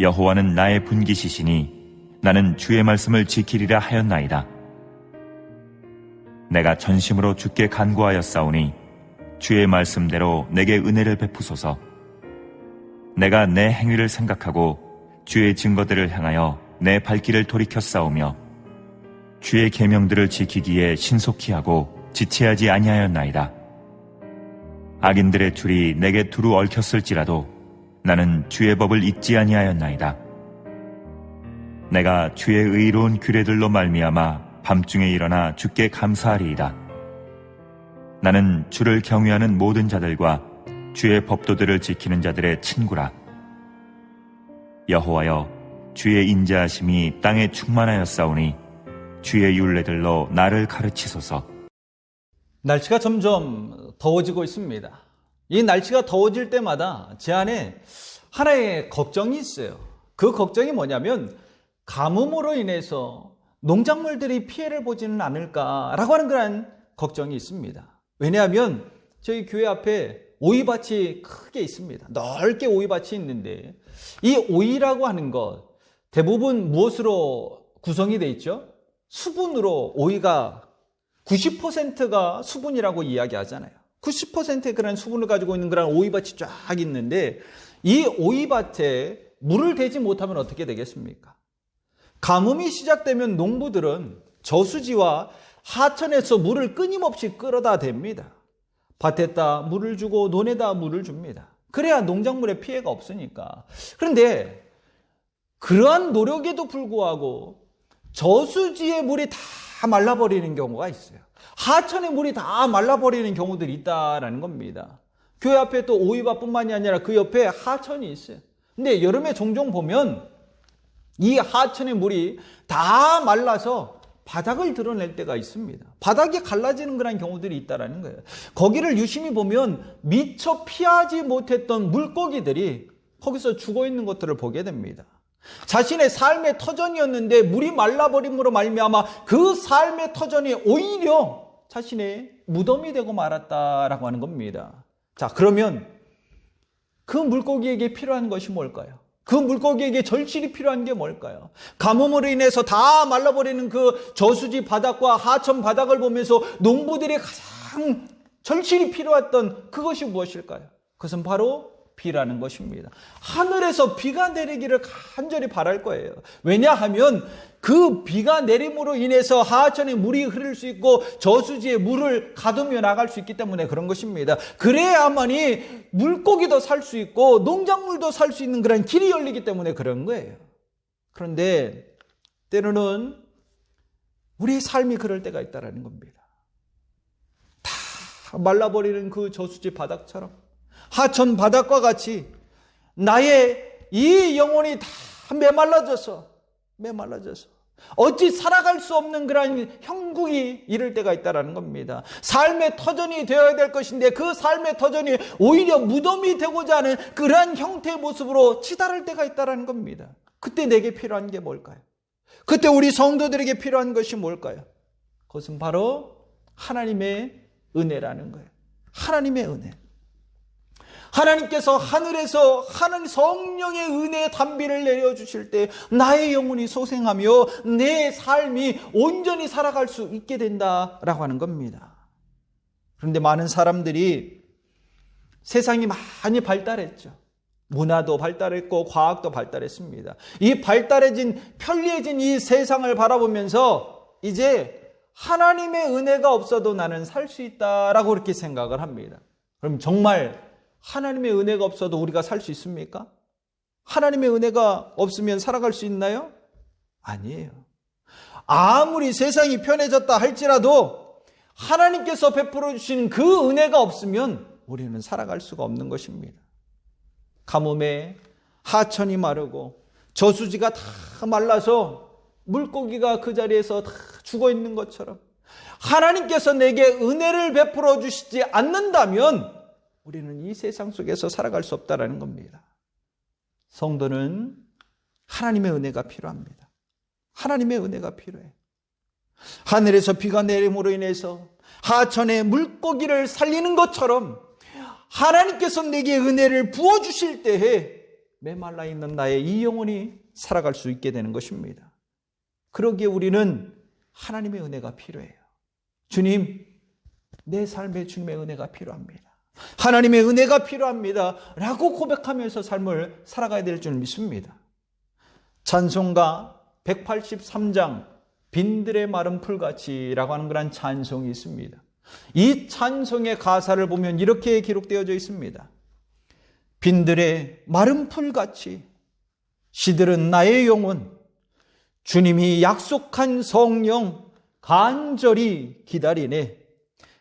여호와는 나의 분깃이시니 나는 주의 말씀을 지키리라 하였나이다. 내가 전심으로 주께 간구하였사오니 주의 말씀대로 내게 은혜를 베푸소서. 내가 내 행위를 생각하고 주의 증거들을 향하여 내 발길을 돌이켰사오며 주의 계명들을 지키기에 신속히 하고 지체하지 아니하였나이다. 악인들의 줄이 내게 두루 얽혔을지라도 나는 주의 법을 잊지 아니하였나이다. 내가 주의 의로운 규례들로 말미암아 밤중에 일어나 주께 감사하리이다. 나는 주를 경외하는 모든 자들과 주의 법도들을 지키는 자들의 친구라. 여호와여, 주의 인자하심이 땅에 충만하였사오니 주의 율례들로 나를 가르치소서. 날씨가 점점 더워지고 있습니다. 이 날씨가 더워질 때마다 제 안에 하나의 걱정이 있어요. 그 걱정이 뭐냐면 가뭄으로 인해서 농작물들이 피해를 보지는 않을까라고 하는 그런 걱정이 있습니다. 왜냐하면 저희 교회 앞에 오이밭이 크게 있습니다. 넓게 오이밭이 있는데 이 오이라고 하는 것 대부분 무엇으로 구성이 되어 있죠? 수분으로. 오이가 90%가 수분이라고 이야기하잖아요. 90%의 그런 수분을 가지고 있는 그런 오이밭이 쫙 있는데 이 오이밭에 물을 대지 못하면 어떻게 되겠습니까? 가뭄이 시작되면 농부들은 저수지와 하천에서 물을 끊임없이 끌어다 댑니다. 밭에다 물을 주고 논에다 물을 줍니다. 그래야 농작물에 피해가 없으니까. 그런데 그러한 노력에도 불구하고 저수지의 물이 다 말라버리는 경우가 있어요. 하천의 물이 다 말라버리는 말라버리는 있다라는 겁니다. 교회 앞에 또 오이밭뿐만이 아니라 그 옆에 하천이 있어요. 근데 여름에 종종 보면 이 하천의 물이 다 말라서 바닥을 드러낼 때가 있습니다. 바닥이 갈라지는 그런 경우들이 있다라는 거예요. 거기를 유심히 보면 미처 피하지 못했던 물고기들이 거기서 죽어 있는 것들을 보게 됩니다. 자신의 삶의 터전이었는데 물이 말라버림으로 말미암아 그 삶의 터전이 오히려 자신의 무덤이 되고 말았다라고 하는 겁니다. 자, 그러면 그 물고기에게 필요한 것이 뭘까요? 그 물고기에게 절실히 필요한 게 뭘까요? 가뭄으로 인해서 다 말라버리는 그 저수지 바닥과 하천 바닥을 보면서 농부들이 가장 절실히 필요했던 그것이 무엇일까요? 그것은 바로 비라는 것입니다. 하늘에서 비가 내리기를 간절히 바랄 거예요. 왜냐하면 그 비가 내림으로 인해서 하천에 물이 흐를 수 있고 저수지에 물을 가두며 나갈 수 있기 때문에 그런 것입니다. 그래야만이 물고기도 살 수 있고 농작물도 살 수 있는 그런 길이 열리기 때문에 그런 거예요. 그런데 때로는 우리의 삶이 그럴 때가 있다는 겁니다. 다 말라버리는 그 저수지 바닥처럼 하천 바닥과 같이 나의 이 영혼이 다 메말라져서 어찌 살아갈 수 없는 그런 형국이 이를 때가 있다는 겁니다. 삶의 터전이 되어야 될 것인데 그 삶의 터전이 오히려 무덤이 되고자 하는 그러한 형태의 모습으로 치달을 때가 있다는 겁니다. 그때 내게 필요한 게 뭘까요? 그때 우리 성도들에게 필요한 것이 뭘까요? 그것은 바로 하나님의 은혜라는 거예요. 하나님의 은혜. 하나님께서 하늘에서 하나님 성령의 은혜의 단비를 내려주실 때 나의 영혼이 소생하며 내 삶이 온전히 살아갈 수 있게 된다라고 하는 겁니다. 그런데 많은 사람들이 세상이 많이 발달했죠. 문화도 발달했고 과학도 발달했습니다. 이 발달해진 편리해진 이 세상을 바라보면서 이제 하나님의 은혜가 없어도 나는 살 수 있다라고 그렇게 생각을 합니다. 그럼 정말 하나님의 은혜가 없어도 우리가 살 수 있습니까? 하나님의 은혜가 없으면 살아갈 수 있나요? 아니에요. 아무리 세상이 편해졌다 할지라도 하나님께서 베풀어 주신 그 은혜가 없으면 우리는 살아갈 수가 없는 것입니다. 가뭄에 하천이 마르고 저수지가 다 말라서 물고기가 그 자리에서 다 죽어 있는 것처럼 하나님께서 내게 은혜를 베풀어 주시지 않는다면 우리는 이 세상 속에서 살아갈 수 없다는 겁니다. 성도는 하나님의 은혜가 필요합니다. 하나님의 은혜가 필요해. 하늘에서 비가 내림으로 인해서 하천에 물고기를 살리는 것처럼 하나님께서 내게 은혜를 부어주실 때에 메말라 있는 나의 이 영혼이 살아갈 수 있게 되는 것입니다. 그러기에 우리는 하나님의 은혜가 필요해요. 주님, 내 삶에 주님의 은혜가 필요합니다. 하나님의 은혜가 필요합니다. 라고 고백하면서 삶을 살아가야 될 줄 믿습니다. 찬송가 183장 빈들의 마른 풀같이라고 하는 그런 찬송이 있습니다. 이 찬송의 가사를 보면 이렇게 기록되어져 있습니다. 빈들의 마른 풀같이 시들은 나의 영혼, 주님이 약속한 성령 간절히 기다리네.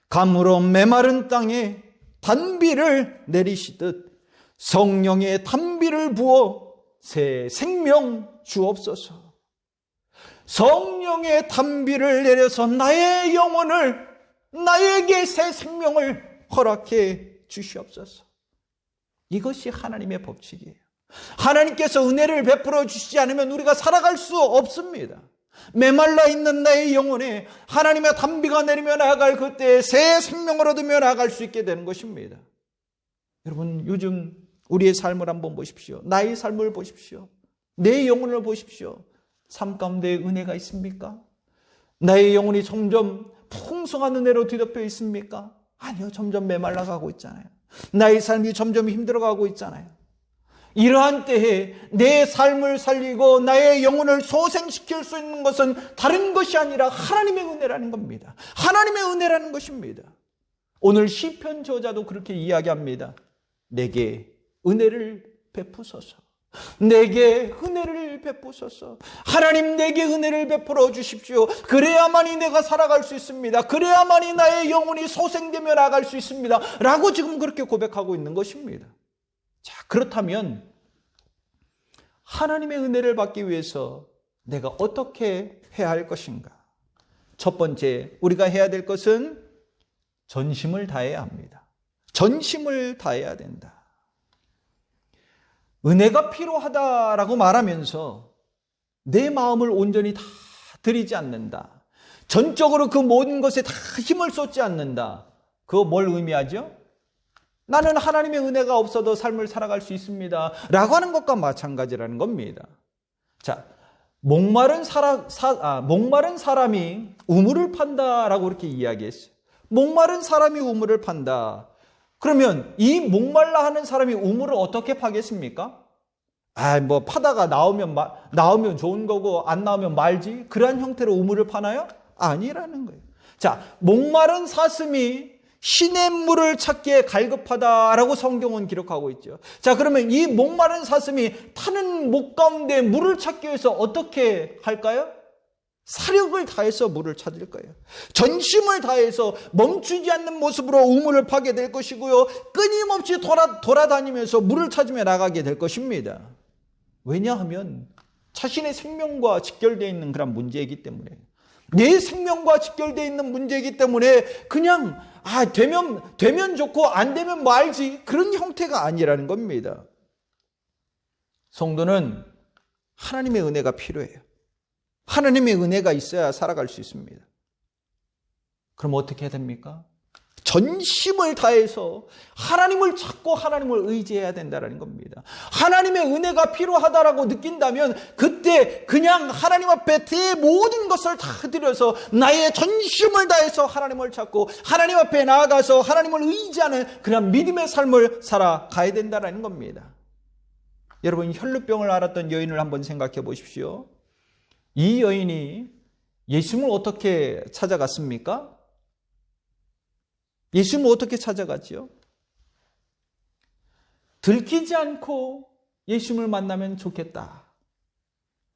가물어 메마른 땅에 단비를 내리시듯 성령의 단비를 부어 새 생명 주옵소서. 성령의 단비를 내려서 나의 영혼을, 나에게 새 생명을 허락해 주시옵소서. 이것이 하나님의 법칙이에요. 하나님께서 은혜를 베풀어 주시지 않으면 우리가 살아갈 수 없습니다. 메말라 있는 나의 영혼에 하나님의 단비가 내리며 나아갈 그때 새 생명을 얻으며 나아갈 수 있게 되는 것입니다. 여러분, 요즘 우리의 삶을 한번 보십시오. 나의 삶을 보십시오. 내 영혼을 보십시오. 삶 가운데 은혜가 있습니까? 나의 영혼이 점점 풍성한 은혜로 뒤덮여 있습니까? 아니요, 점점 메말라가고 있잖아요. 나의 삶이 점점 힘들어가고 있잖아요. 이러한 때에 내 삶을 살리고 나의 영혼을 소생시킬 수 있는 것은 다른 것이 아니라 하나님의 은혜라는 겁니다. 하나님의 은혜라는 것입니다. 오늘 시편 저자도 그렇게 이야기합니다. 내게 은혜를 베푸소서. 내게 은혜를 베푸소서. 하나님, 내게 은혜를 베풀어 주십시오. 그래야만이 내가 살아갈 수 있습니다. 그래야만이 나의 영혼이 소생되며 나아갈 수 있습니다. 라고 지금 그렇게 고백하고 있는 것입니다. 자, 그렇다면 하나님의 은혜를 받기 위해서 내가 어떻게 해야 할 것인가? 첫 번째, 우리가 해야 될 것은 전심을 다해야 합니다. 전심을 다해야 된다. 은혜가 필요하다라고 말하면서 내 마음을 온전히 다 드리지 않는다. 전적으로 그 모든 것에 다 힘을 쏟지 않는다. 그거 뭘 의미하죠? 나는 하나님의 은혜가 없어도 삶을 살아갈 수 있습니다. 라고 하는 것과 마찬가지라는 겁니다. 자, 목마른 사람이 우물을 판다라고 이렇게 이야기했어요. 목마른 사람이 우물을 판다. 그러면 이 목말라 하는 사람이 우물을 어떻게 파겠습니까? 파다가 나오면 좋은 거고 안 나오면 말지. 그러한 형태로 우물을 파나요? 아니라는 거예요. 자, 목마른 사슴이 시냇물을 찾기에 갈급하다라고 성경은 기록하고 있죠. 자, 그러면 이 목마른 사슴이 타는 목 가운데 물을 찾기 위해서 어떻게 할까요? 사력을 다해서 물을 찾을 거예요. 전심을 다해서 멈추지 않는 모습으로 우물을 파게 될 것이고요. 끊임없이 돌아다니면서 물을 찾으며 나가게 될 것입니다. 왜냐하면 자신의 생명과 직결되어 있는 그런 문제이기 때문에, 내 생명과 직결되어 있는 문제이기 때문에 그냥 되면 좋고 안 되면 말지, 그런 형태가 아니라는 겁니다. 성도는 하나님의 은혜가 필요해요. 하나님의 은혜가 있어야 살아갈 수 있습니다. 그럼 어떻게 해야 됩니까? 전심을 다해서 하나님을 찾고 하나님을 의지해야 된다는 겁니다. 하나님의 은혜가 필요하다라고 느낀다면 그때 그냥 하나님 앞에 내 모든 것을 다 드려서 나의 전심을 다해서 하나님을 찾고 하나님 앞에 나아가서 하나님을 의지하는 그런 믿음의 삶을 살아가야 된다는 겁니다. 여러분, 혈루병을 앓았던 여인을 한번 생각해 보십시오. 이 여인이 예수님을 어떻게 찾아갔습니까? 예수님을 어떻게 찾아갔지요? 들키지 않고 예수님을 만나면 좋겠다.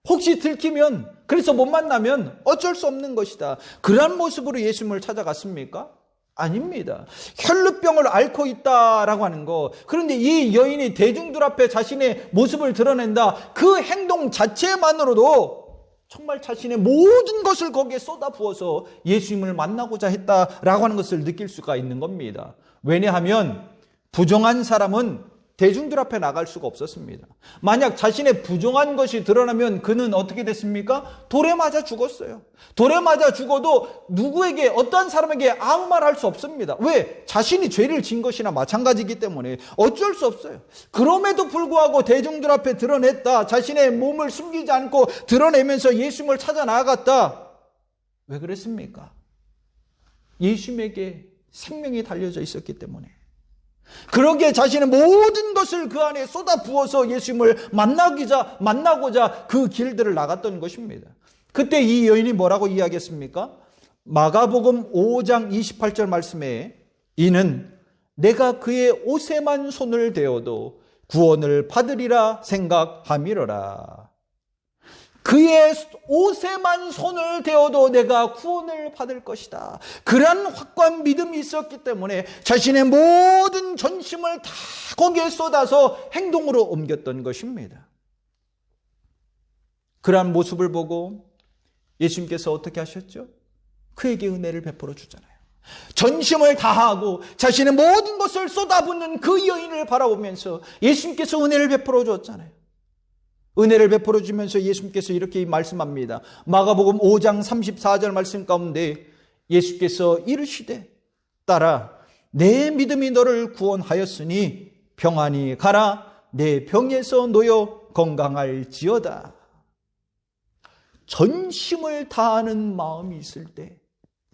혹시 들키면, 그래서 못 만나면 어쩔 수 없는 것이다. 그런 모습으로 예수님을 찾아갔습니까? 아닙니다. 혈루병을 앓고 있다라고 하는 거. 그런데 이 여인이 대중들 앞에 자신의 모습을 드러낸다. 그 행동 자체만으로도 정말 자신의 모든 것을 거기에 쏟아부어서 예수님을 만나고자 했다라고 하는 것을 느낄 수가 있는 겁니다. 왜냐하면 부정한 사람은 대중들 앞에 나갈 수가 없었습니다. 만약 자신의 부정한 것이 드러나면 그는 어떻게 됐습니까? 돌에 맞아 죽었어요. 돌에 맞아 죽어도 누구에게, 어떠한 사람에게 아무 말 할 수 없습니다. 왜? 자신이 죄를 진 것이나 마찬가지이기 때문에 어쩔 수 없어요. 그럼에도 불구하고 대중들 앞에 드러냈다. 자신의 몸을 숨기지 않고 드러내면서 예수님을 찾아 나아갔다. 왜 그랬습니까? 예수님에게 생명이 달려져 있었기 때문에. 그러기에 자신의 모든 것을 그 안에 쏟아 부어서 예수님을 만나고자 그 길들을 나갔던 것입니다. 그때 이 여인이 뭐라고 이야기했습니까? 마가복음 5장 28절 말씀에 이는 내가 그의 옷에만 손을 대어도 구원을 받으리라 생각함이로라. 그의 옷에만 손을 대어도 내가 구원을 받을 것이다. 그러한 확고한 믿음이 있었기 때문에 자신의 모든 전심을 다 거기에 쏟아서 행동으로 옮겼던 것입니다. 그러한 모습을 보고 예수님께서 어떻게 하셨죠? 그에게 은혜를 베풀어 주잖아요. 전심을 다하고 자신의 모든 것을 쏟아붓는 그 여인을 바라보면서 예수님께서 은혜를 베풀어 주었잖아요. 은혜를 베풀어 주면서 예수님께서 이렇게 말씀합니다. 마가복음 5장 34절 말씀 가운데 예수께서 이르시되 딸아 내 믿음이 너를 구원하였으니 평안히 가라 내 병에서 놓여 건강할지어다. 전심을 다하는 마음이 있을 때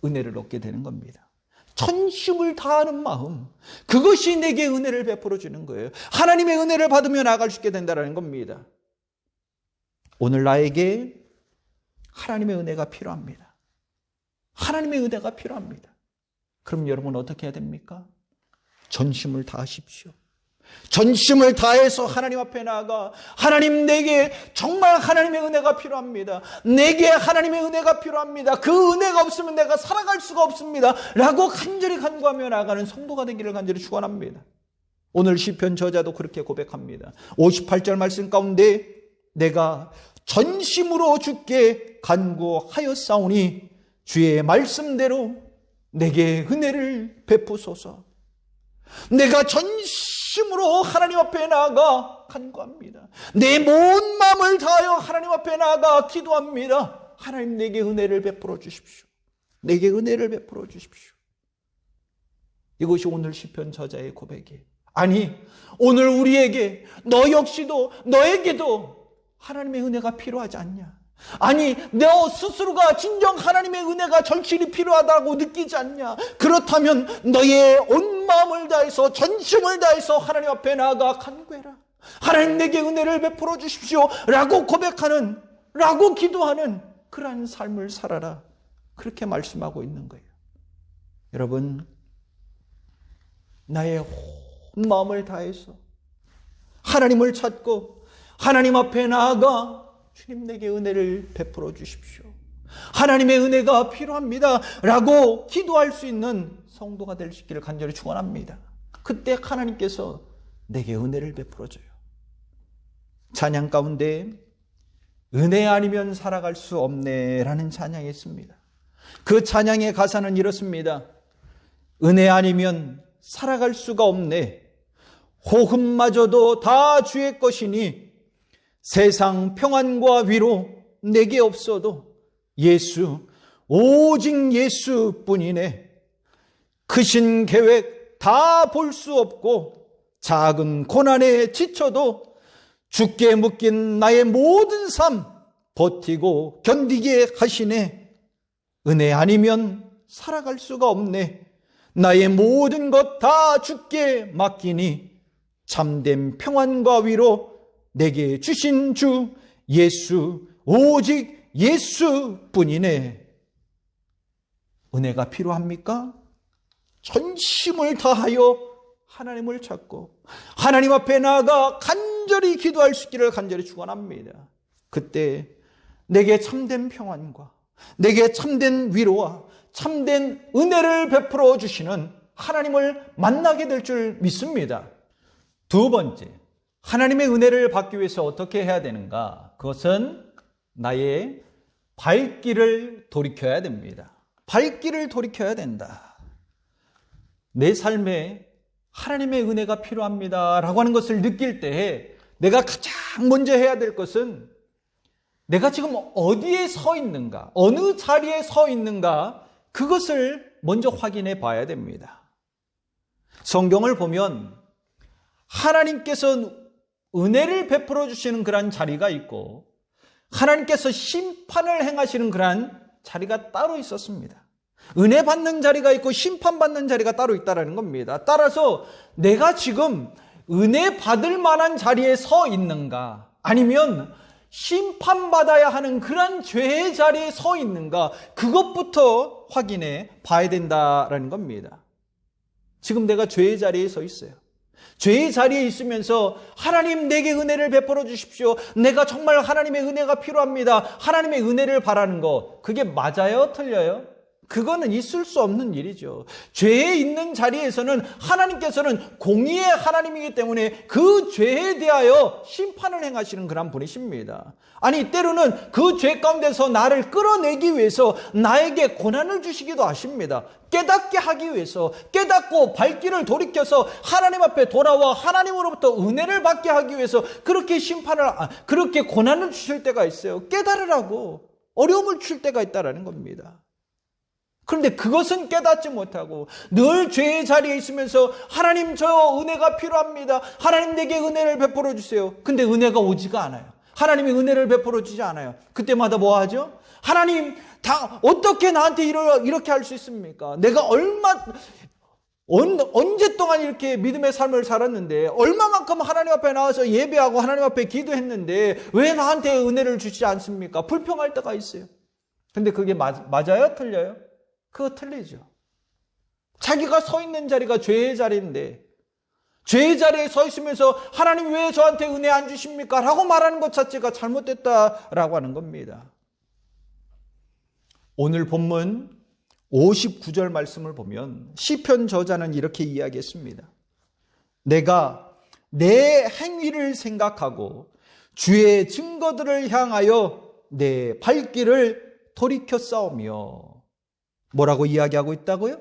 은혜를 얻게 되는 겁니다. 전심을 다하는 마음, 그것이 내게 은혜를 베풀어 주는 거예요. 하나님의 은혜를 받으며 나아갈 수 있게 된다는 겁니다. 오늘 나에게 하나님의 은혜가 필요합니다. 하나님의 은혜가 필요합니다. 그럼 여러분 어떻게 해야 됩니까? 전심을 다하십시오. 전심을 다해서 하나님 앞에 나아가 하나님 내게 정말 하나님의 은혜가 필요합니다. 내게 하나님의 은혜가 필요합니다. 그 은혜가 없으면 내가 살아갈 수가 없습니다. 라고 간절히 간구하며 나아가는 성도가 되기를 간절히 축원합니다. 오늘 시편 저자도 그렇게 고백합니다. 58절 말씀 가운데 내가 전심으로 주께 간구하였사오니 주의 말씀대로 내게 은혜를 베푸소서. 내가 전심으로 하나님 앞에 나아가 간구합니다. 내 온 마음을 다하여 하나님 앞에 나아가 기도합니다. 하나님 내게 은혜를 베풀어 주십시오. 내게 은혜를 베풀어 주십시오. 이것이 오늘 시편 저자의 고백이에요. 아니 오늘 우리에게 너 역시도 너에게도 하나님의 은혜가 필요하지 않냐? 아니 너 스스로가 진정 하나님의 은혜가 절실히 필요하다고 느끼지 않냐? 그렇다면 너의 온 마음을 다해서 전심을 다해서 하나님 앞에 나아가 간구해라. 하나님 내게 은혜를 베풀어 주십시오 라고 고백하는, 라고 기도하는 그러한 삶을 살아라. 그렇게 말씀하고 있는 거예요. 여러분 나의 온 마음을 다해서 하나님을 찾고 하나님 앞에 나아가 주님 내게 은혜를 베풀어 주십시오. 하나님의 은혜가 필요합니다 라고 기도할 수 있는 성도가 될 수 있기를 간절히 축원합니다. 그때 하나님께서 내게 은혜를 베풀어 줘요. 찬양 가운데 은혜 아니면 살아갈 수 없네 라는 찬양이 있습니다. 그 찬양의 가사는 이렇습니다. 은혜 아니면 살아갈 수가 없네. 호흡마저도 다 주의 것이니 세상 평안과 위로 내게 없어도 예수, 오직 예수뿐이네. 크신 계획 다 볼 수 없고 작은 고난에 지쳐도 주께 묶인 나의 모든 삶 버티고 견디게 하시네. 은혜 아니면 살아갈 수가 없네. 나의 모든 것 다 주께 맡기니 참된 평안과 위로 내게 주신 주 예수, 오직 예수뿐이네. 은혜가 필요합니까? 전심을 다하여 하나님을 찾고 하나님 앞에 나아가 간절히 기도할 수 있기를 간절히 축원합니다. 그때 내게 참된 평안과 내게 참된 위로와 참된 은혜를 베풀어 주시는 하나님을 만나게 될 줄 믿습니다. 두 번째, 하나님의 은혜를 받기 위해서 어떻게 해야 되는가? 그것은 나의 발길을 돌이켜야 됩니다. 발길을 돌이켜야 된다. 내 삶에 하나님의 은혜가 필요합니다라고 하는 것을 느낄 때에 내가 가장 먼저 해야 될 것은 내가 지금 어디에 서 있는가, 어느 자리에 서 있는가, 그것을 먼저 확인해 봐야 됩니다. 성경을 보면 하나님께서 은혜를 베풀어 주시는 그런 자리가 있고 하나님께서 심판을 행하시는 그런 자리가 따로 있었습니다. 은혜 받는 자리가 있고 심판받는 자리가 따로 있다는 겁니다. 따라서 내가 지금 은혜 받을 만한 자리에 서 있는가, 아니면 심판받아야 하는 그런 죄의 자리에 서 있는가, 그것부터 확인해 봐야 된다는 겁니다. 지금 내가 죄의 자리에 서 있어요. 죄의 자리에 있으면서 하나님 내게 은혜를 베풀어 주십시오. 내가 정말 하나님의 은혜가 필요합니다. 하나님의 은혜를 바라는 거, 그게 맞아요? 틀려요? 그거는 있을 수 없는 일이죠. 죄에 있는 자리에서는 하나님께서는 공의의 하나님이기 때문에 그 죄에 대하여 심판을 행하시는 그런 분이십니다. 아니, 때로는 그 죄 가운데서 나를 끌어내기 위해서 나에게 고난을 주시기도 하십니다. 깨닫게 하기 위해서, 깨닫고 발길을 돌이켜서 하나님 앞에 돌아와 하나님으로부터 은혜를 받게 하기 위해서 그렇게 고난을 주실 때가 있어요. 깨달으라고 어려움을 줄 때가 있다는 겁니다. 그런데 그것은 깨닫지 못하고 늘 죄의 자리에 있으면서 하나님, 저 은혜가 필요합니다. 하나님 내게 은혜를 베풀어 주세요. 근데 은혜가 오지가 않아요. 하나님이 은혜를 베풀어 주지 않아요. 그때마다 뭐 하죠? 하나님, 어떻게 나한테 이렇게 할 수 있습니까? 내가 언제 동안 이렇게 믿음의 삶을 살았는데, 얼마만큼 하나님 앞에 나와서 예배하고 하나님 앞에 기도했는데 왜 나한테 은혜를 주지 않습니까? 불평할 때가 있어요. 근데 그게 맞아요? 틀려요? 그거 틀리죠. 자기가 서 있는 자리가 죄의 자리인데 죄의 자리에 서 있으면서 하나님 왜 저한테 은혜 안 주십니까? 라고 말하는 것 자체가 잘못됐다라고 하는 겁니다. 오늘 본문 59절 말씀을 보면 시편 저자는 이렇게 이야기했습니다. 내가 내 행위를 생각하고 주의 증거들을 향하여 내 발길을 돌이켜 싸우며, 뭐라고 이야기하고 있다고요?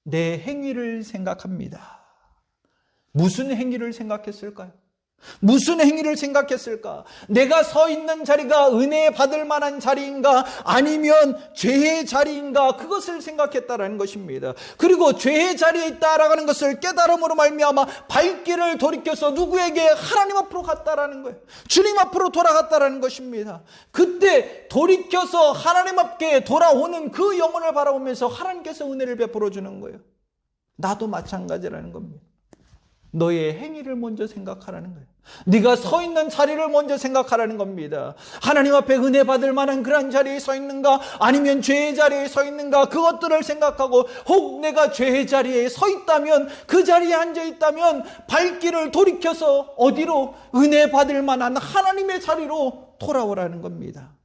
내 행위를 생각합니다. 무슨 행위를 생각했을까요? 무슨 행위를 생각했을까? 내가 서 있는 자리가 은혜 받을 만한 자리인가, 아니면 죄의 자리인가, 그것을 생각했다라는 것입니다. 그리고 죄의 자리에 있다라는 것을 깨달음으로 말미암아 발길을 돌이켜서 누구에게? 하나님 앞으로 갔다라는 거예요. 주님 앞으로 돌아갔다라는 것입니다. 그때 돌이켜서 하나님 앞에 돌아오는 그 영혼을 바라보면서 하나님께서 은혜를 베풀어 주는 거예요. 나도 마찬가지라는 겁니다. 너의 행위를 먼저 생각하라는 거예요. 네가 서 있는 자리를 먼저 생각하라는 겁니다. 하나님 앞에 은혜 받을 만한 그런 자리에 서 있는가, 아니면 죄의 자리에 서 있는가, 그것들을 생각하고, 혹 내가 죄의 자리에 서 있다면, 그 자리에 앉아 있다면 발길을 돌이켜서 어디로? 은혜 받을 만한 하나님의 자리로 돌아오라는 겁니다.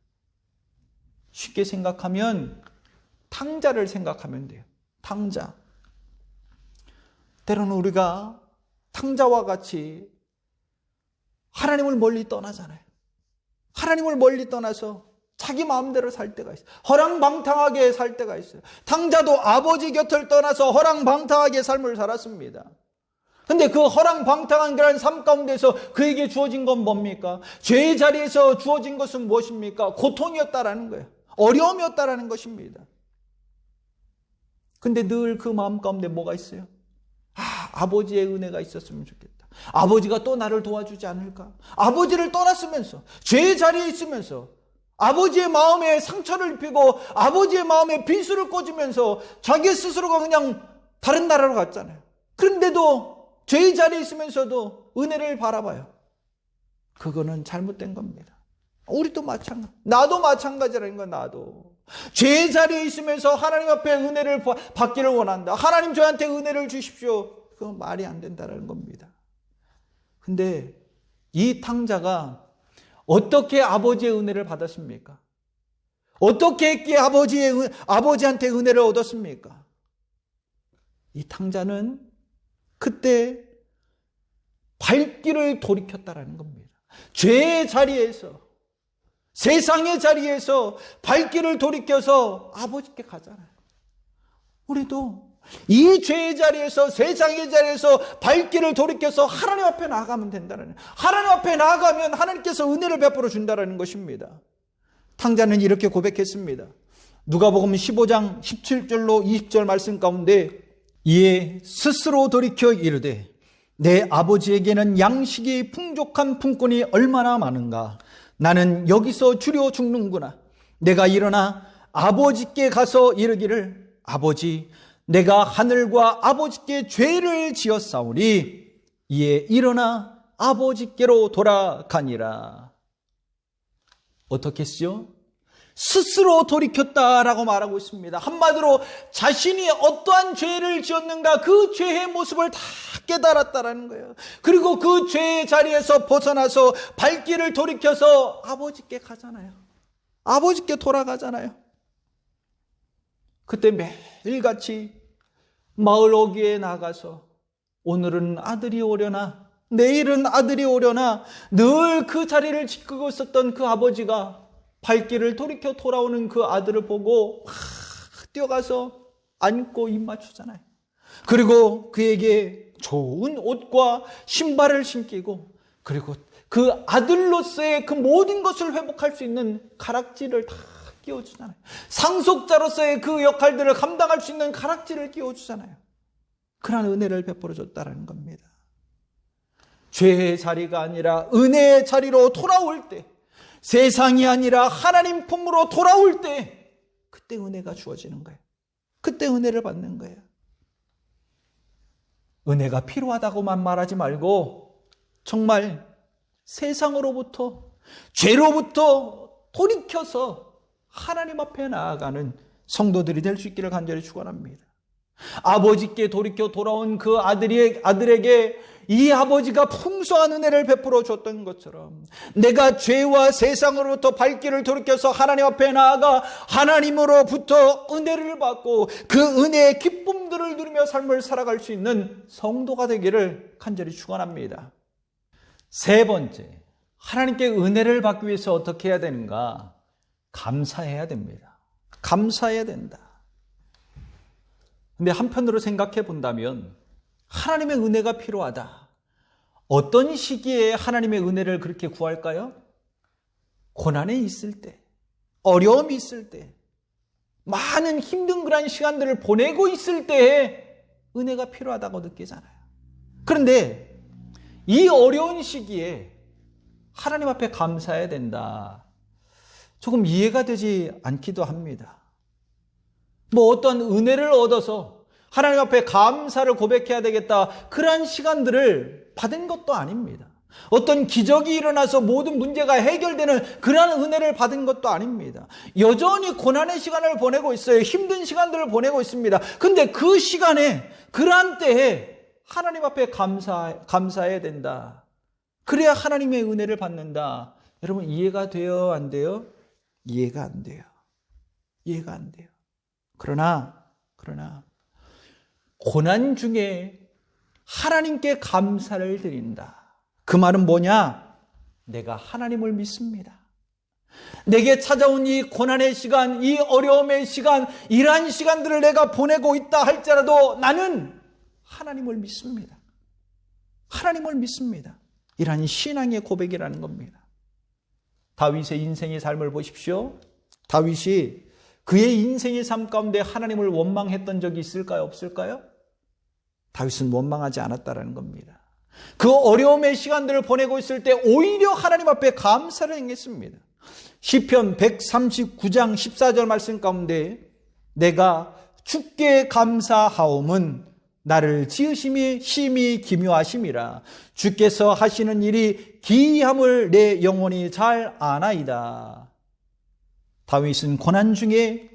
쉽게 생각하면 탕자를 생각하면 돼요. 탕자. 때로는 우리가 탕자와 같이 하나님을 멀리 떠나잖아요. 하나님을 멀리 떠나서 자기 마음대로 살 때가 있어요. 허랑방탕하게 살 때가 있어요. 탕자도 아버지 곁을 떠나서 허랑방탕하게 삶을 살았습니다. 근데 그 허랑방탕한 그런 삶 가운데서 그에게 주어진 건 뭡니까? 죄의 자리에서 주어진 것은 무엇입니까? 고통이었다라는 거예요. 어려움이었다라는 것입니다. 근데 늘 그 마음 가운데 뭐가 있어요? 아버지의 은혜가 있었으면 좋겠다. 아버지가 또 나를 도와주지 않을까? 아버지를 떠났으면서, 죄의 자리에 있으면서, 아버지의 마음에 상처를 입히고 아버지의 마음에 비수를 꽂으면서 자기 스스로가 그냥 다른 나라로 갔잖아요. 그런데도 죄의 자리에 있으면서도 은혜를 바라봐요. 그거는 잘못된 겁니다. 우리도 마찬가지, 나도 마찬가지라는 거. 나도 죄의 자리에 있으면서 하나님 앞에 은혜를 받기를 원한다. 하나님 저한테 은혜를 주십시오. 그건 말이 안 된다는 겁니다. 근데 이 탕자가 어떻게 아버지의 은혜를 받았습니까? 어떻게 했기에 아버지한테 은혜를 얻었습니까? 이 탕자는 그때 발길을 돌이켰다라는 겁니다. 죄의 자리에서, 세상의 자리에서 발길을 돌이켜서 아버지께 가잖아요. 우리도 이 죄의 자리에서, 세상의 자리에서 발길을 돌이켜서 하나님 앞에 나아가면 된다는, 하나님 앞에 나아가면 하나님께서 은혜를 베풀어 준다는 것입니다. 탕자는 이렇게 고백했습니다. 누가복음 15장 17절로 20절 말씀 가운데, 이에 스스로 돌이켜 이르되 내 아버지에게는 양식이 풍족한 품꾼이 얼마나 많은가. 나는 여기서 주려 죽는구나. 내가 일어나 아버지께 가서 이르기를, 아버지, 내가 하늘과 아버지께 죄를 지었사오니 이에 일어나 아버지께로 돌아가니라. 어떻게 했죠? 스스로 돌이켰다라고 말하고 있습니다. 한마디로 자신이 어떠한 죄를 지었는가 그 죄의 모습을 다 깨달았다라는 거예요. 그리고 그 죄의 자리에서 벗어나서 발길을 돌이켜서 아버지께 가잖아요. 아버지께 돌아가잖아요. 그때 매일같이 마을 어귀에 나가서 오늘은 아들이 오려나 내일은 아들이 오려나 늘 그 자리를 지키고 있었던 그 아버지가 발길을 돌이켜 돌아오는 그 아들을 보고 막 뛰어가서 안고 입 맞추잖아요. 그리고 그에게 좋은 옷과 신발을 신기고, 그리고 그 아들로서의 그 모든 것을 회복할 수 있는 가락지를 다 끼워주잖아요. 상속자로서의 그 역할들을 감당할 수 있는 가락지를 끼워주잖아요. 그런 은혜를 베풀어 줬다는 겁니다. 죄의 자리가 아니라 은혜의 자리로 돌아올 때, 세상이 아니라 하나님 품으로 돌아올 때, 그때 은혜가 주어지는 거예요. 그때 은혜를 받는 거예요. 은혜가 필요하다고만 말하지 말고 정말 세상으로부터, 죄로부터 돌이켜서 하나님 앞에 나아가는 성도들이 될 수 있기를 간절히 축원합니다. 아버지께 돌이켜 돌아온 그 아들에게 이 아버지가 풍성한 은혜를 베풀어 줬던 것처럼, 내가 죄와 세상으로부터 발길을 돌이켜서 하나님 앞에 나아가 하나님으로부터 은혜를 받고 그 은혜의 기쁨들을 누리며 삶을 살아갈 수 있는 성도가 되기를 간절히 축원합니다. 세 번째, 하나님께 은혜를 받기 위해서 어떻게 해야 되는가? 감사해야 됩니다. 감사해야 된다. 근데 한편으로 생각해 본다면 하나님의 은혜가 필요하다. 어떤 시기에 하나님의 은혜를 그렇게 구할까요? 고난에 있을 때, 어려움이 있을 때, 많은 힘든 그런 시간들을 보내고 있을 때에 은혜가 필요하다고 느끼잖아요. 그런데 이 어려운 시기에 하나님 앞에 감사해야 된다. 조금 이해가 되지 않기도 합니다. 뭐 어떤 은혜를 얻어서 하나님 앞에 감사를 고백해야 되겠다, 그러한 시간들을 받은 것도 아닙니다. 어떤 기적이 일어나서 모든 문제가 해결되는 그러한 은혜를 받은 것도 아닙니다. 여전히 고난의 시간을 보내고 있어요. 힘든 시간들을 보내고 있습니다. 근데 그 시간에, 그러한 때에 하나님 앞에 감사해야 된다. 그래야 하나님의 은혜를 받는다. 여러분 이해가 돼요? 안 돼요? 이해가 안 돼요. 이해가 안 돼요. 그러나 고난 중에 하나님께 감사를 드린다. 그 말은 뭐냐? 내가 하나님을 믿습니다. 내게 찾아온 이 고난의 시간, 이 어려움의 시간, 이러한 시간들을 내가 보내고 있다 할지라도 나는 하나님을 믿습니다. 하나님을 믿습니다. 이러한 신앙의 고백이라는 겁니다. 다윗의 인생의 삶을 보십시오. 다윗이 그의 인생의 삶 가운데 하나님을 원망했던 적이 있을까요? 없을까요? 다윗은 원망하지 않았다는 겁니다. 그 어려움의 시간들을 보내고 있을 때 오히려 하나님 앞에 감사를 행했습니다. 시편 139장 14절 말씀 가운데, 내가 주께 감사하옴은 나를 지으심이 심히 기묘하심이라. 주께서 하시는 일이 기이함을 내 영혼이 잘 아나이다. 다윗은 고난 중에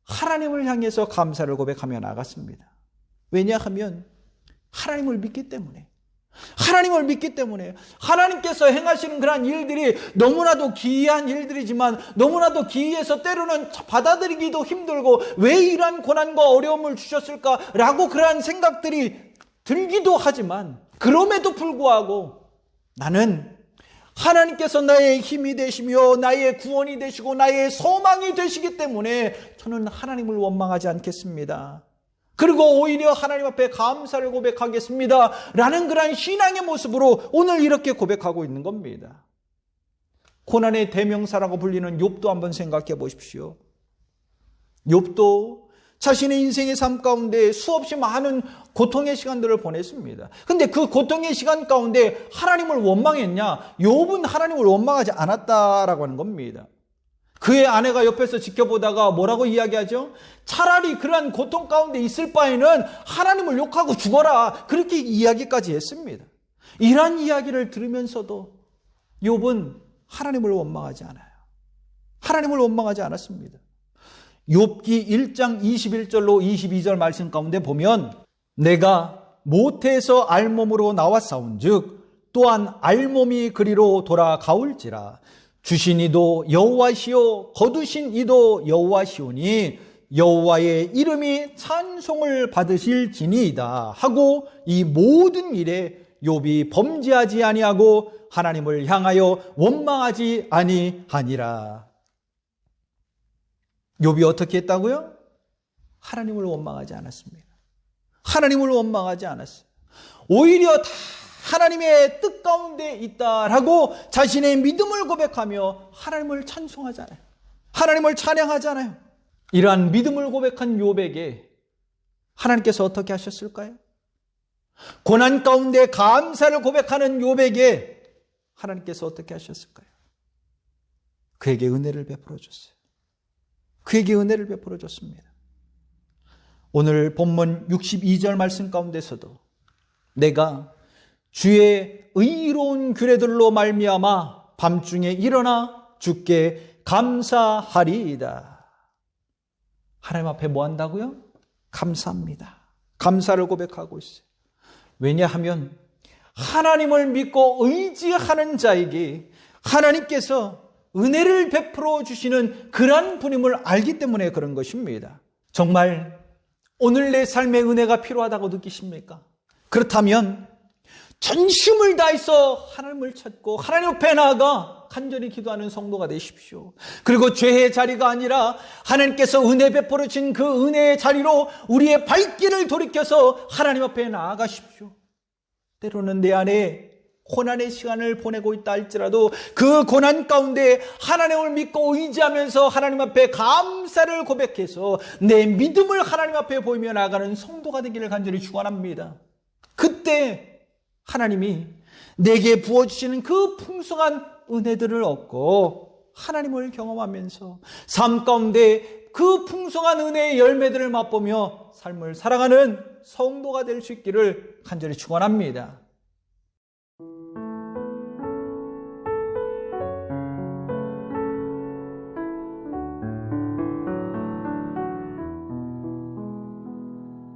하나님을 향해서 감사를 고백하며 나갔습니다. 왜냐하면 하나님을 믿기 때문에, 하나님을 믿기 때문에, 하나님께서 행하시는 그러한 일들이 너무나도 기이한 일들이지만 너무나도 기이해서 때로는 받아들이기도 힘들고 왜 이러한 고난과 어려움을 주셨을까라고 그러한 생각들이 들기도 하지만, 그럼에도 불구하고 나는 하나님께서 나의 힘이 되시며 나의 구원이 되시고 나의 소망이 되시기 때문에 저는 하나님을 원망하지 않겠습니다. 그리고 오히려 하나님 앞에 감사를 고백하겠습니다 라는 그런 신앙의 모습으로 오늘 이렇게 고백하고 있는 겁니다. 고난의 대명사라고 불리는 욥도 한번 생각해 보십시오. 욥도 자신의 인생의 삶 가운데 수없이 많은 고통의 시간들을 보냈습니다. 근데 그 고통의 시간 가운데 하나님을 원망했냐? 욥은 하나님을 원망하지 않았다라고 하는 겁니다. 그의 아내가 옆에서 지켜보다가 뭐라고 이야기하죠? 차라리 그러한 고통 가운데 있을 바에는 하나님을 욕하고 죽어라. 그렇게 이야기까지 했습니다. 이러한 이야기를 들으면서도 욥은 하나님을 원망하지 않아요. 하나님을 원망하지 않았습니다. 욥기 1장 21절로 22절 말씀 가운데 보면 내가 모태에서 알몸으로 나왔사온즉 또한 알몸이 그리로 돌아가올지라 주신 이도 여호와시요 거두신 이도 여호와시오니 여호와의 이름이 찬송을 받으실지니이다 하고 이 모든 일에 욥이 범죄하지 아니하고 하나님을 향하여 원망하지 아니하니라. 욥이 어떻게 했다고요? 하나님을 원망하지 않았습니다. 하나님을 원망하지 않았어요. 오히려 다 하나님의 뜻 가운데 있다라고 자신의 믿음을 고백하며 하나님을 찬송하잖아요. 하나님을 찬양하잖아요. 이러한 믿음을 고백한 욥에게 하나님께서 어떻게 하셨을까요? 고난 가운데 감사를 고백하는 욥에게 하나님께서 어떻게 하셨을까요? 그에게 은혜를 베풀어 줬어요. 그에게 은혜를 베풀어 줬습니다. 오늘 본문 62절 말씀 가운데서도 내가 주의 의로운 규례들로 말미암아 밤중에 일어나 주께 감사하리이다. 하나님 앞에 뭐 한다고요? 감사합니다. 감사를 고백하고 있어요. 왜냐하면 하나님을 믿고 의지하는 자에게 하나님께서 은혜를 베풀어 주시는 그러한 분임을 알기 때문에 그런 것입니다. 정말 오늘 내 삶에 은혜가 필요하다고 느끼십니까? 그렇다면 전심을 다해서 하나님을 찾고 하나님 앞에 나아가 간절히 기도하는 성도가 되십시오. 그리고 죄의 자리가 아니라 하나님께서 은혜 베풀어 주신 그 은혜의 자리로 우리의 발길을 돌이켜서 하나님 앞에 나아가십시오. 때로는 내 안에 고난의 시간을 보내고 있다 할지라도 그 고난 가운데 하나님을 믿고 의지하면서 하나님 앞에 감사를 고백해서 내 믿음을 하나님 앞에 보이며 나아가는 성도가 되기를 간절히 축원합니다. 그때 하나님이 내게 부어주시는 그 풍성한 은혜들을 얻고 하나님을 경험하면서 삶 가운데 그 풍성한 은혜의 열매들을 맛보며 삶을 살아가는 성도가 될 수 있기를 간절히 축원합니다.